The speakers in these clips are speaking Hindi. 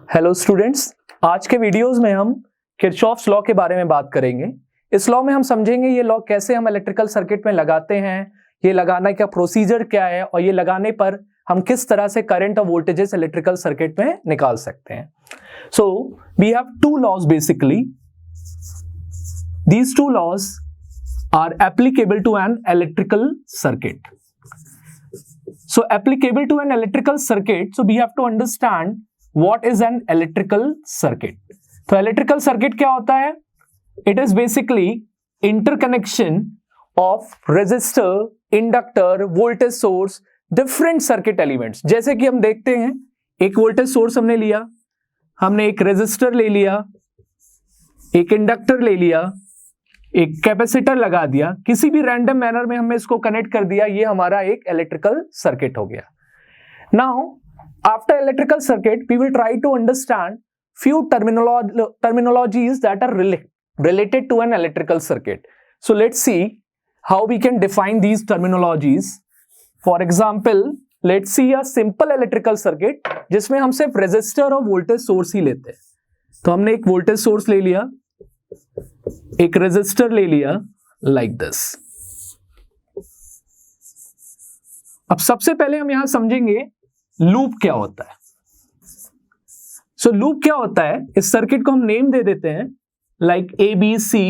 हेलो स्टूडेंट्स, आज के वीडियोस में हम किरचॉफ्स लॉ के बारे में बात करेंगे। इस लॉ में हम समझेंगे ये लॉ कैसे हम इलेक्ट्रिकल सर्किट में लगाते हैं, ये लगाने का प्रोसीजर क्या है और ये लगाने पर हम किस तरह से करंट और वोल्टेजेस इलेक्ट्रिकल सर्किट में निकाल सकते हैं। So we have two laws basically, these two laws are applicable to an electrical circuit. So applicable to an electrical circuit, so we have to understand what is an electrical circuit. तो electrical circuit क्या होता है? It is basically interconnection of resistor, inductor, voltage source, different circuit elements. जैसे कि हम देखते हैं, एक voltage source हमने लिया, हमने एक resistor ले लिया, एक inductor ले लिया, एक कैपेसिटर लगा दिया, किसी भी रैंडम मैनर में हमने इसको कनेक्ट कर दिया, ये हमारा एक इलेक्ट्रिकल सर्किट हो गया. Now after electrical circuit we will try to understand few terminologies that are related to an electrical circuit. So let's see how we can define these terminologies. For example, let's see a simple electrical circuit जिसमें हम सिर्फ रेजिस्टर और वोल्टेज सोर्स ही लेते हैं. तो हमने एक वोल्टेज सोर्स ले लिया, एक रेजिस्टर ले लिया, लाइक दिस. अब सबसे पहले हम यहां समझेंगे लूप क्या होता है. सो लूप क्या होता है, इस सर्किट को हम नेम दे देते हैं like A B C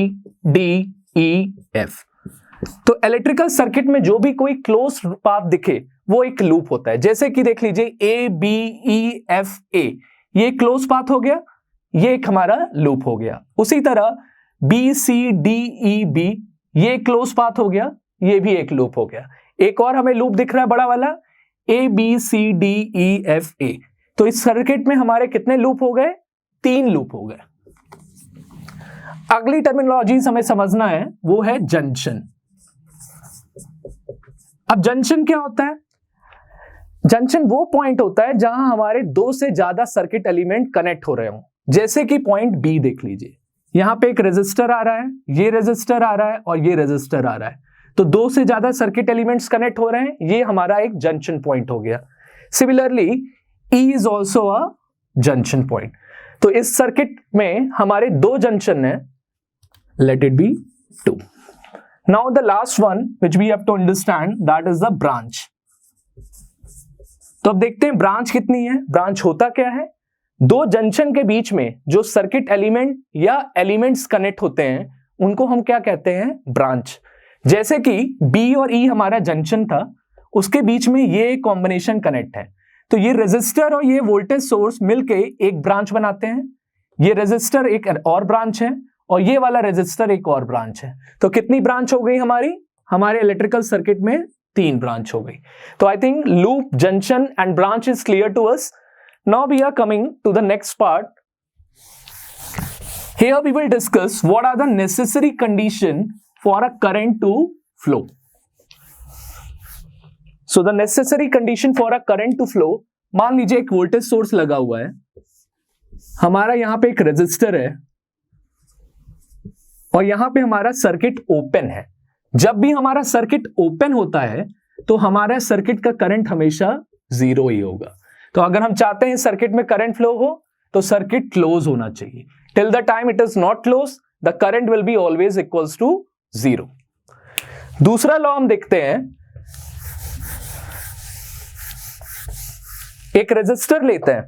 D E F. तो इलेक्ट्रिकल सर्किट में जो भी कोई क्लोज पाथ दिखे वो एक लूप होता है. जैसे कि देख लीजिए ए बी ई एफ ए, ये क्लोज पाथ हो गया, ये एक हमारा लूप हो गया. उसी तरह B C D E B, ये क्लोज पाथ हो गया, ये भी एक लूप हो गया. एक और हमें लूप दिख रहा है बड़ा वाला, A B C D E F A. तो इस सर्किट में हमारे कितने लूप हो गए? 3 लूप हो गए. अगली टर्मिनोलॉजीज हमें समझना है, वो है जंक्शन. अब जंक्शन क्या होता है? जंक्शन वो पॉइंट होता है जहां हमारे 2 से ज्यादा सर्किट एलिमेंट कनेक्ट हो रहे हो. जैसे कि पॉइंट बी देख लीजिए, यहां पे एक रेजिस्टर आ रहा है, ये रेजिस्टर आ रहा है और ये रेजिस्टर आ रहा है. तो 2 से ज्यादा सर्किट एलिमेंट्स कनेक्ट हो रहे हैं, ये हमारा एक जंक्शन पॉइंट हो गया. Similarly E is also a junction point. तो इस सर्किट में हमारे 2 जंक्शन है, let it be 2. Now the last one which we have to understand, that is the branch. तो अब देखते हैं ब्रांच कितनी है. ब्रांच होता क्या है? 2 जंक्शन के बीच में जो सर्किट एलिमेंट या एलिमेंट्स कनेक्ट होते हैं उनको हम क्या कहते हैं? ब्रांच. जैसे कि B और E हमारा जंक्शन था, उसके बीच में ये कॉम्बिनेशन कनेक्ट है. तो ये रेजिस्टर और ये वोल्टेज सोर्स मिलके एक ब्रांच बनाते हैं. ये रेजिस्टर एक और ब्रांच है और ये वाला रेजिस्टर एक और ब्रांच है. तो कितनी ब्रांच हो गई हमारे इलेक्ट्रिकल सर्किट में? 3 ब्रांच हो गई. तो I think loop, junction and branch is clear to us. Now we are coming to the next part. Here we will discuss what are the necessary condition for a current to flow. So the necessary condition for a current to flow, मान लीजिए एक वोल्टेज सोर्स लगा हुआ है, हमारा यहां पे एक रेजिस्टर है और यहां पे हमारा सर्किट ओपन है. जब भी हमारा सर्किट ओपन होता है तो हमारा सर्किट का करंट हमेशा 0 ही होगा. तो अगर हम चाहते हैं सर्किट में करंट फ्लो हो तो सर्किट क्लोज होना चाहिए. Till the time it is not close, the current will be always equals to 0. दूसरा लॉ हम देखते हैं. एक रेजिस्टर लेते हैं,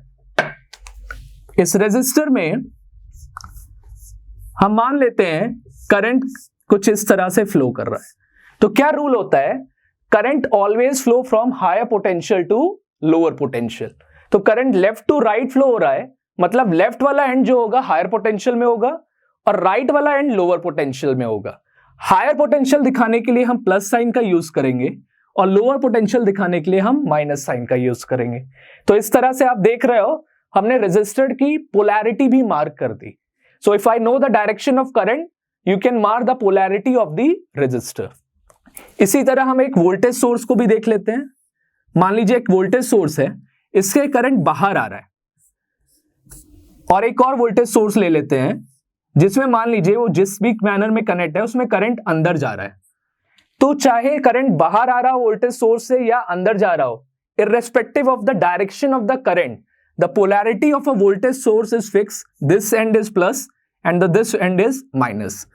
इस रेजिस्टर में हम मान लेते हैं करंट कुछ इस तरह से फ्लो कर रहा है. तो क्या रूल होता है? Current always flow from higher potential to lower potential. तो current left to right flow हो रहा है, मतलब लेफ्ट वाला एंड जो होगा हायर पोटेंशियल में होगा और राइट वाला एंड लोअर पोटेंशियल में होगा. हायर पोटेंशियल दिखाने के लिए हम प्लस साइन का यूज करेंगे और लोअर पोटेंशियल दिखाने के लिए हम माइनस साइन का यूज करेंगे. तो इस तरह से आप देख रहे हो हमने रेजिस्टर की पोलैरिटी भी मार्क कर दी. So if I know the direction of current, you can mark the polarity of the resistor. इसी तरह हम एक वोल्टेज सोर्स को भी देख लेते हैं. मान लीजिए एक वोल्टेज सोर्स है, इसके करंट बाहर आ रहा है और एक और वोल्टेज सोर्स ले लेते हैं जिसमें मान लीजिए वो जिस भी मैनर में कनेक्ट है उसमें करंट अंदर जा रहा है. तो चाहे करंट बाहर आ रहा हो वोल्टेज सोर्स से या अंदर जा रहा हो, irrespective of the direction of the current, the polarity of a voltage source is fixed, this end is plus and this end is minus.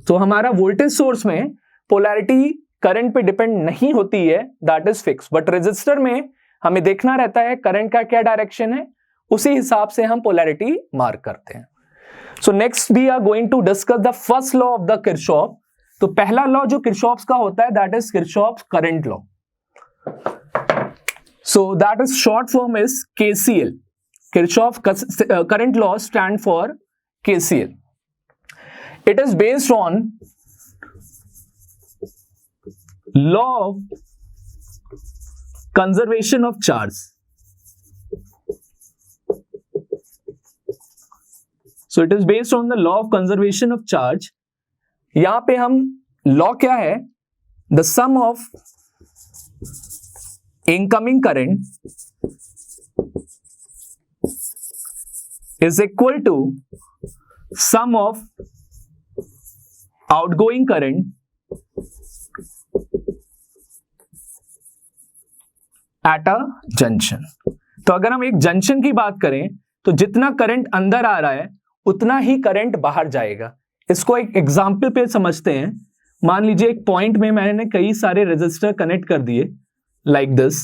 तो हमारा वोल्टेज सोर्स में पोलैरिटी करंट पे डिपेंड नहीं होती है, that is fix, but resistor में हमें देखना रहता है करंट का क्या डायरेक्शन है, उसी हिसाब से हम पोलैरिटी मार्क करते हैं. So next we are going to discuss the first law of the Kirchhoff. तो पहला लॉ जो किरचॉफ का होता है दैट इज Kirchhoff current law. So that is short form is KCL. Kirchhoff current law stand for KCL. It is based on law of conservation of charge. So it is based on the law of conservation of charge. यहां पे हम लॉ क्या है, the sum of incoming current is equal to sum of outgoing current at a junction. तो अगर हम एक जंक्शन की बात करें तो जितना करंट अंदर आ रहा है उतना ही करंट बाहर जाएगा. इसको एक एग्जाम्पल पे समझते हैं. मान लीजिए एक पॉइंट में मैंने कई सारे रेजिस्टर कनेक्ट कर दिए लाइक दिस.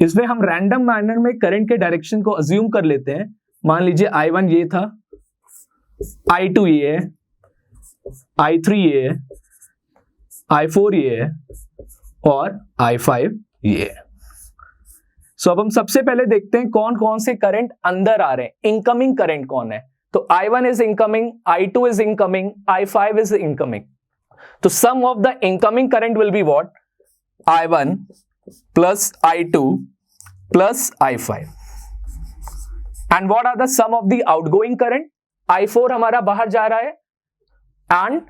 इसमें हम रैंडम मैनर में करंट के डायरेक्शन को अज्यूम कर लेते हैं. मान लीजिए I1 ये था, I2 ये है, I3 ये है, I4 ये है और I5 ये है. सो अब हम सबसे पहले देखते हैं कौन कौन से करंट अंदर आ रहे हैं, इनकमिंग करंट कौन है. तो I1 is incoming, I2 is incoming, I5 is incoming. तो sum of the incoming current will be what, I1 plus I2 plus I5. And what are the sum of the outgoing current? I4 हमारा बाहर जा रहा है and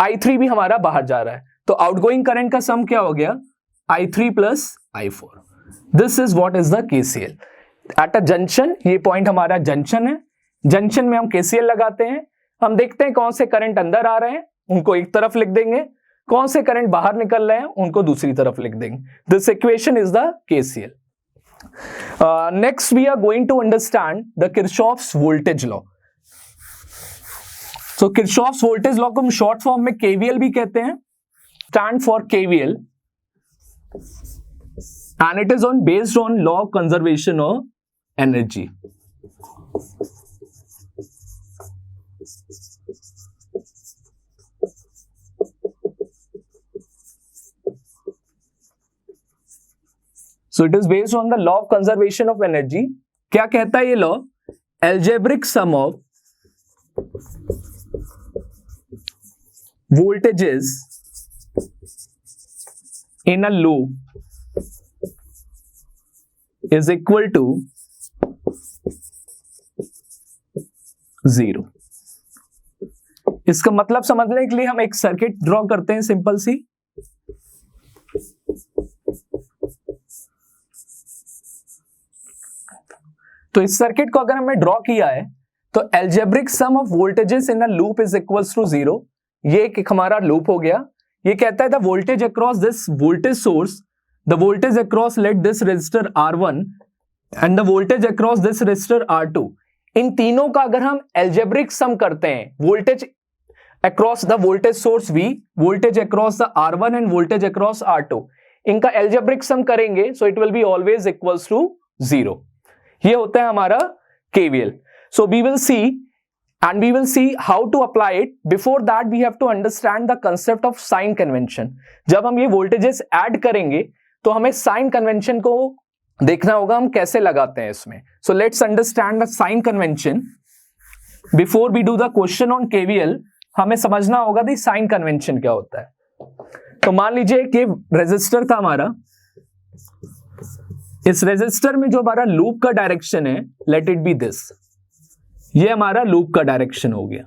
I3 भी हमारा बाहर जा रहा है. तो आउटगोइंग करंट का सम क्या हो गया, I3 plus I4. This is what is the KCL. At a junction, ये पॉइंट हमारा जंक्शन है. जंक्शन में हम KCL लगाते हैं. हम देखते हैं कौन से करंट अंदर आ रहे हैं, उनको एक तरफ लिख देंगे, कौन से करंट बाहर निकल रहे हैं उनको दूसरी तरफ लिख देंगे. This equation is the KCL. Next we are going to understand the Kirchhoff's voltage law. So Kirchhoff's voltage law को हम शॉर्ट फॉर्म में KVL भी कहते हैं, stand for KVL, and it is on based on law of conservation of energy. So it is based on the law of conservation of energy. क्या कहता है ये law, algebraic sum of voltages in a loop is equal to 0. इसका मतलब समझने के लिए हम एक सर्किट ड्रॉ करते हैं सिंपल सी. तो इस सर्किट को अगर हमने ड्रॉ किया है तो algebraic sum of voltages in a loop is equals to 0. ये एक हमारा लूप हो गया. ये कहता है the voltage across this voltage source, the voltage across let this resistor R1 and the voltage across this resistor R2. इन तीनों का अगर हम एल्जेब्रिक सम करते हैं, voltage across the voltage source V, voltage across the R1 and voltage across R2, इनका एल्जेब्रिक सम करेंगे so it will be always equals to 0. ये होता है हमारा KVL. So we will see and we will see how to apply it. Before that we have to understand the concept of sign convention. जब हम ये voltages add करेंगे तो हमें sign convention को देखना होगा हम कैसे लगाते हैं इसमें. So let's understand the sign convention. Before we do the question on KVL, हमें समझना होगा कि sign convention क्या होता है. तो मान लीजिए कि रेजिस्टर था हमारा, इस रेजिस्टर में जो हमारा लूप का डायरेक्शन है, लेट इट बी दिस, ये हमारा लूप का डायरेक्शन हो गया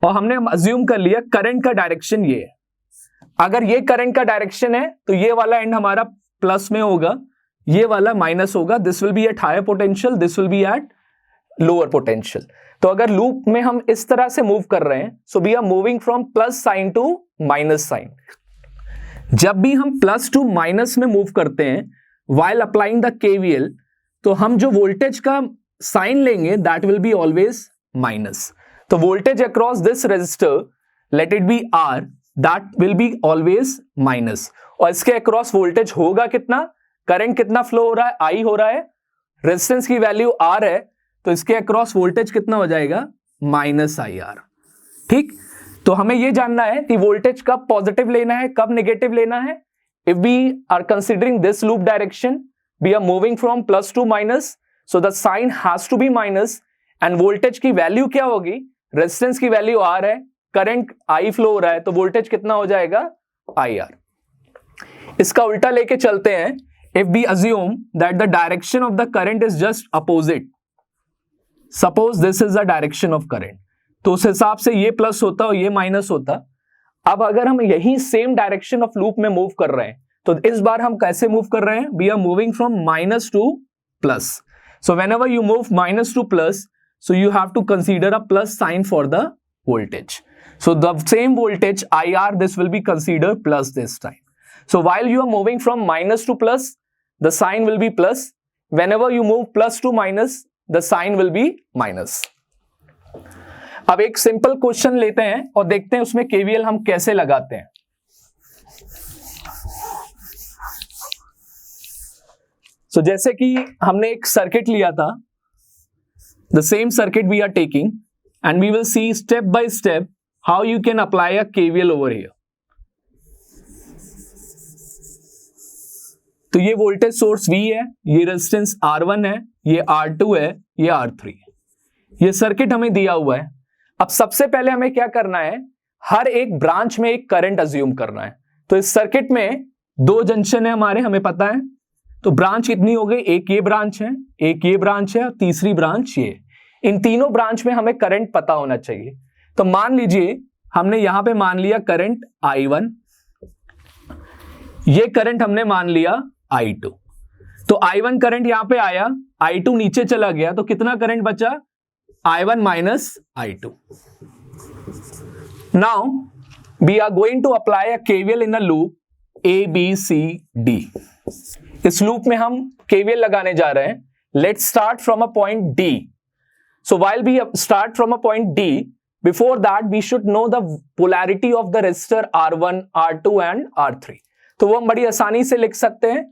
और हमने अज्यूम कर लिया करंट का डायरेक्शन ये है. अगर ये करंट का डायरेक्शन है तो ये वाला एंड हमारा प्लस में होगा, ये वाला माइनस होगा. This will be at higher potential, this will be at lower potential. तो अगर लूप में हम इस तरह से मूव कर रहे हैं, so we are moving from plus sign to minus sign. जब भी हम प्लस टू माइनस में मूव करते हैं while applying the KVL, तो हम जो वोल्टेज का साइन लेंगे that will be always minus. तो voltage across this resistor let it be R, that will be always minus. और इसके अक्रॉस वोल्टेज होगा कितना, करंट कितना फ्लो हो रहा है, I हो रहा है, रेजिस्टेंस की वैल्यू R है, तो इसके अक्रॉस वोल्टेज कितना हो जाएगा, माइनस IR. ठीक, तो हमें यह जानना है कि वोल्टेज कब पॉजिटिव लेना है, कब नेगेटिव लेना है. If we are considering this loop direction, we are moving from plus to minus, so the sign has to be minus, and voltage की वैल्यू क्या होगी, रेजिस्टेंस की वैल्यू R है, करंट I फ्लो हो रहा है, तो वोल्टेज कितना हो जाएगा, IR. इसका उल्टा लेके चलते हैं. If we assume that the direction of the current is just opposite, suppose this is the direction of current, तो उस हिसाब से ये प्लस होता और ये माइनस होता. अब अगर हम यही सेम डायरेक्शन ऑफ लूप में मूव कर रहे हैं, तो इस बार हम कैसे मूव कर रहे हैं, we are moving from minus to plus. So whenever you move minus to plus, so you have to consider a plus sign for the voltage. So the same voltage IR, this will be consider plus this time. So while you are moving from minus to plus, the sign will be plus. Whenever you move plus to minus, the sign will be minus. अब एक सिंपल क्वेश्चन लेते हैं और देखते हैं उसमें केवीएल हम कैसे लगाते हैं. तो जैसे कि हमने एक सर्किट लिया था, the same circuit we are taking and we will see step by step how you can apply a KVL over here. तो ये वोल्टेज सोर्स V है, ये रेजिस्टेंस R1 है, ये R2 है, ये R3. ये सर्किट हमें दिया हुआ है. अब सबसे पहले हमें क्या करना है, हर एक ब्रांच में एक करंट अज्यूम करना है. तो इस सर्किट में दो जंक्शन है हमारे, हमें पता है. तो ब्रांच कितनी हो गई, एक ये ब्रांच है, एक ये ब्रांच है और तीसरी ब्रांच ये. इन तीनों ब्रांच में हमें करंट पता होना चाहिए. तो मान लीजिए हमने यहां पे मान लिया करंट I1, ये करंट हमने मान लिया I2. तो I1 करंट यहां पे आया, I2 नीचे चला गया, तो कितना करंट बचा, I1 minus I2. Now we are going to apply a KVL in a loop A, B, C, D. इस लूप में हम KVL लगाने जा रहे हैं. Let's start from a point D. So while we start from a point D, before that we should know the polarity of the resistor R1, R2 and R3. तो वो हम बड़ी आसानी से लिख सकते हैं.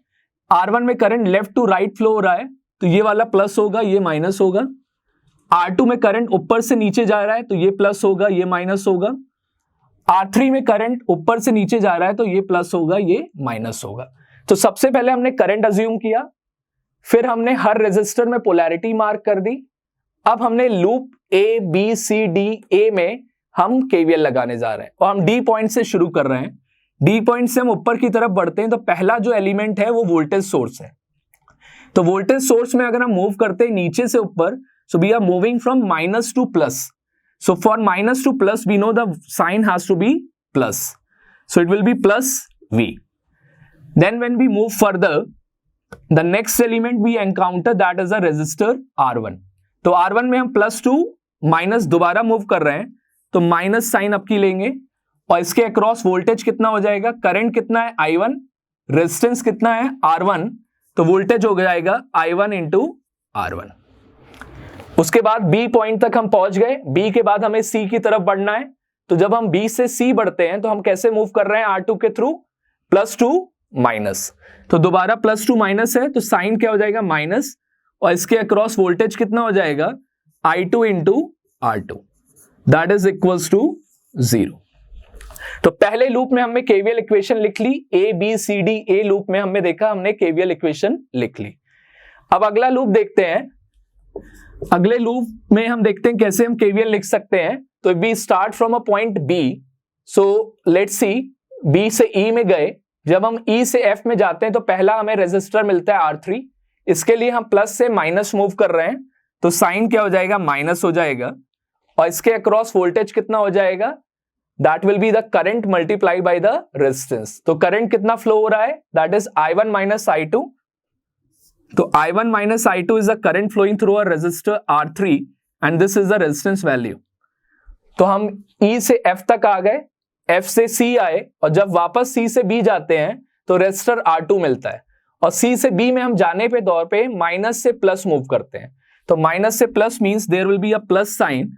R1 में current left to right flow हो रहा है, तो ये वाला प्लस होगा, ये माइनस होगा. R2 में करंट ऊपर से नीचे जा रहा है, तो ये प्लस होगा, ये माइनस होगा. R3 में करंट ऊपर से नीचे जा रहा है, तो ये प्लस होगा, ये माइनस होगा. तो सबसे पहले हमने करंट अज्यूम किया, फिर हमने हर रेजिस्टर में पोलैरिटी मार्क कर दी. अब हमने loop A, B, C, D, A में हम KVL लगाने जा रहे हैं और हम D पॉइंट से शुरू कर रहे हैं. D पॉइंट से हम ऊपर की तरफ बढ़ते हैं, तो पहला जो एलिमेंट है वो वोल्टेज सोर्स है. तो वोल्टेज सोर्स में अगर हम मूव करते हैं नीचे से ऊपर, so we are moving from minus to plus. So for minus to plus, we know the sign has to be plus. So it will be plus V. Then when we move further, the next element we encounter that is a resistor R1. तो R1 में हम प्लस टू माइनस दोबारा मूव कर रहे हैं, तो माइनस साइन अप की लेंगे और इसके अक्रॉस वोल्टेज कितना हो जाएगा, करंट कितना है I1, रेजिस्टेंस कितना है R1, तो वोल्टेज हो जाएगा I1 इंटू R1. उसके बाद B पॉइंट तक हम पहुंच गए. B के बाद हमें C की तरफ बढ़ना है. तो जब हम B से C बढ़ते हैं तो हम कैसे मूव कर रहे हैं, R2 के थ्रू, प्लस टू माइनस. तो दोबारा प्लस टू माइनस है, तो साइन क्या हो जाएगा, माइनस, और इसके अक्रॉस वोल्टेज कितना हो जाएगा, I2 into R2, that is equals to 0. तो पहले लूप में हमने KVL इक्वेशन लिख ली, A, B, C, D. A loop में हमने देखा, हमने KVL इक्वेशन लिख ली. अब अगला लूप देखते हैं. अगले लूप में हम देखते हैं कैसे हम KVL लिख सकते हैं. तो we start from a point B. So let's see, B से E में गए. जब हम E से F में जाते हैं तो पहला हमें रेजिस्टर मिलता है R3. इसके लिए हम प्लस से माइनस मूव कर रहे हैं, तो साइन क्या हो जाएगा, माइनस हो जाएगा, और इसके अक्रॉस वोल्टेज कितना हो जाएगा, that will be the current multiply by the resistance. तो करंट कितना फ्लो हो रहा है, that is I1 minus I2. तो I1 minus I2 is the current flowing through a resistor R3 and this is the resistance value. तो हम E से F तक आ गए, F से C आए, और जब वापस C से B जाते हैं तो रेजिस्टर R2 मिलता है. और C से B में हम जाने पे दौर पे माइनस से प्लस मूव करते हैं, तो माइनस से plus means there will be a plus sign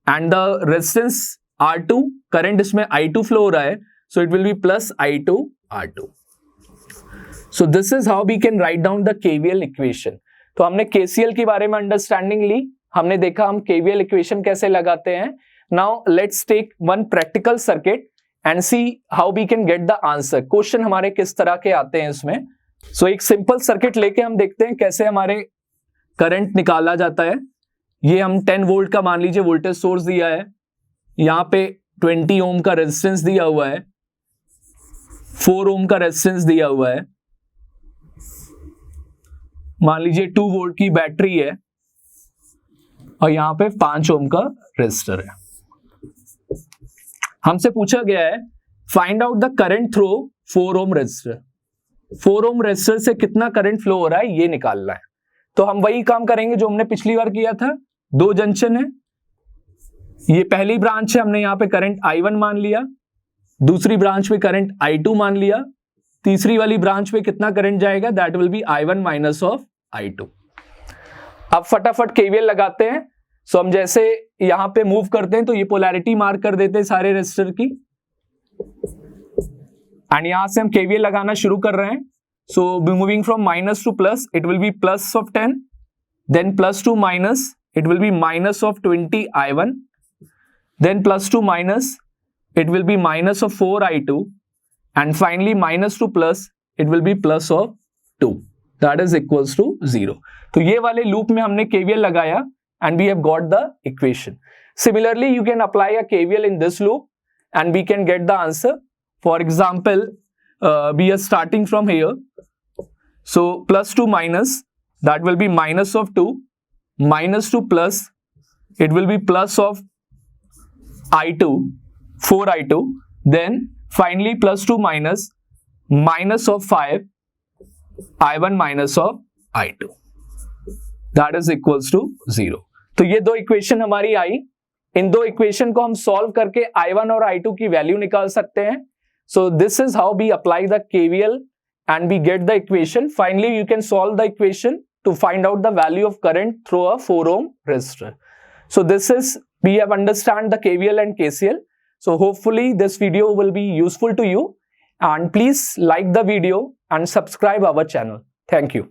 and the resistance R2, current इसमें I2 फ्लो हो रहा है, so it will be plus I2 R2. So this is how we can write down the KVL equation. तो हमने KCL के बारे में अंडरस्टैंडिंग ली, हमने देखा हम KVL इक्वेशन कैसे लगाते हैं. Now let's take one practical circuit and see how we can get the answer. Question हमारे किस तरह के आते हैं इसमें. सो एक सिंपल सर्किट लेके हम देखते हैं कैसे हमारे करंट निकाला जाता है. ये हम 10 वोल्ट का मान लीजिए वोल्टेज सोर्स दिया है, यहाँ पे 20 ओम का रेजिस्टेंस दिया हुआ है, 4 ओम का रेजिस्टेंस दिया हुआ है, मान लीजिए 2 वोल्ट की बैटरी है और यहाँ पे 5 ओम का रेजिस्टर है. हमसे पूछा गया है find out the current through 4 ohm resistor. 4 ohm resistor से कितना करंट फ्लो हो रहा है ये निकालना है. तो हम वही काम करेंगे जो हमने पिछली बार किया था. 2 जंक्शन है, ये पहली ब्रांच है, हमने यहाँ पे करंट I1 मान लिया, दूसरी ब्रांच पे करंट I2 मान लिया, तीसरी वाली ब्रांच पे कितना करंट जाएगा, that will be I1 minus of I2. अब फटाफट KVL लगाते हैं. सो हम जैसे यहां पे मूव करते हैं तो ये पोलैरिटी मार्क कर देते हैं सारे रेजिस्टर की, एंड यहां से हम KVL लगाना शुरू कर रहे हैं. So moving from minus to plus, it will be plus of 10, then plus to minus, it will be minus of 20 I1, then plus to minus, it will be minus of 4 I2, and finally minus to plus, it will be plus of 2, that is equals to 0. तो ये वाले लूप में हमने KVL लगाया and we have got the equation. Similarly, you can apply a KVL in this loop and we can get the answer. For example, we are starting from here. So plus to minus, that will be minus of 2, minus to plus, it will be plus of I2, 4 I2, then finally plus to minus, minus of 5, I1 minus of I2, that is equals to 0. तो ये दो इक्वेशन हमारी आई. इन दो इक्वेशन को हम सॉल्व करके I1 और I2 की वैल्यू निकाल सकते हैं. So this is how we apply the KVL and we get the equation. Finally, you can solve the equation to find out the value of current through a 4 ohm resistor. So this is, we have understand the KVL and KCL. So hopefully this video will be useful to you, and please like the video and subscribe our channel. Thank you.